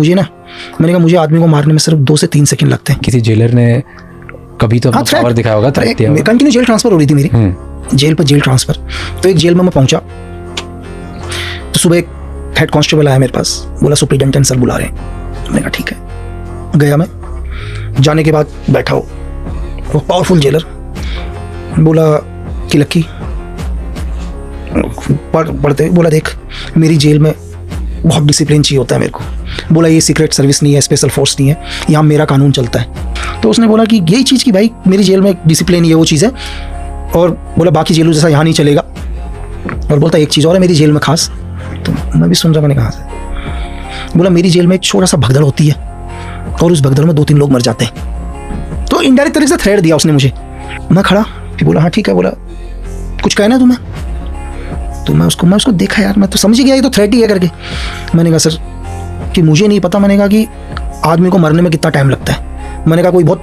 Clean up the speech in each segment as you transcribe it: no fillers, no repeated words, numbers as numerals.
मुझे ना, मैंने कहा मुझे आदमी को मारने में सिर्फ 2 से 3 सेकंड लगते हैं। किसी जेलर ने कभी तो पावर दिखाया होगा, थ्रेट दिया होगा। कंटिन्यू जेल ट्रांसफर हो रही थी मेरी, जेल पर जेल ट्रांसफर। तो एक जेल में मैं पहुंचा तो सुबह एक हेड कांस्टेबल आया मेरे पास, बोला सुपरिटेंडेंट सर बुला रहे हैं। मैंने कहा ठीक है। गया मैं, जाने के बाद बैठा हो वो पावरफुल जेलर, बोला कि लक्की पढ़ते, बोला देख मेरी जेल में बहुत डिसिप्लिन चाहिए होता है मेरे को। बोला ये सीक्रेट सर्विस नहीं है, स्पेशल फोर्स नहीं है, यहाँ मेरा कानून चलता है। तो उसने बोला कि यही चीज़ की भाई मेरी जेल में डिसिप्लिन ये वो चीज़ है, और बोला बाकी जेलों जैसा यहाँ नहीं चलेगा। और बोलता एक चीज़ और है मेरी जेल में खास। तो मैं भी सुन रहा, मैंने कहा से। बोला मेरी जेल में एक छोटा सा भगदड़ होती है और उस भगदड़ में 2-3 लोग मर जाते हैं। तो इनडायरेक्ट तरीके से थ्रेट दिया उसने मुझे। मैं खड़ा, फिर बोला हाँ ठीक है। बोला कुछ कहना है तुम्हें? तो मैं उसको देखा यार, मैं तो समझ ही गया ये तो थ्रेट ही है करके। मैंने कहा सर कि मुझे नहीं पता, मैंने कहा कि आदमी को मरने में कितना टाइम लगता है। मैंने कहा कोई बहुत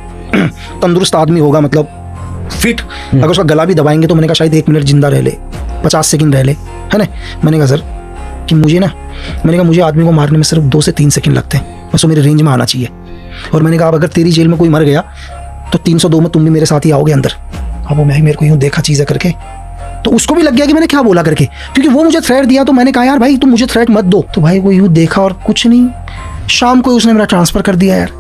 तंदुरुस्त आदमी होगा, मतलब फिट, अगर उसका गला भी दबाएंगे तो मैंने कहा शायद 1 मिनट जिंदा रह ले, 50 सेकंड रह ले, है ना। मैंने कहा सर कि मैंने कहा मुझे आदमी को मारने में सिर्फ 2 से 3 सेकंड लगते हैं, बस वो मेरे रेंज में आना चाहिए। और मैंने कहा अगर तेरी जेल में कोई मर गया तो 302 में तुम भी मेरे साथ ही आओगे अंदर। अब वो मैं मेरे को यूँ देखा चीज़ें करके, तो उसको भी लग गया कि मैंने क्या बोला करके, क्योंकि वो मुझे थ्रेट दिया। तो मैंने कहा यार भाई तुम मुझे थ्रेट मत दो। तो भाई वो यूँ देखा और कुछ नहीं, शाम को उसने मेरा ट्रांसफ़र कर दिया यार।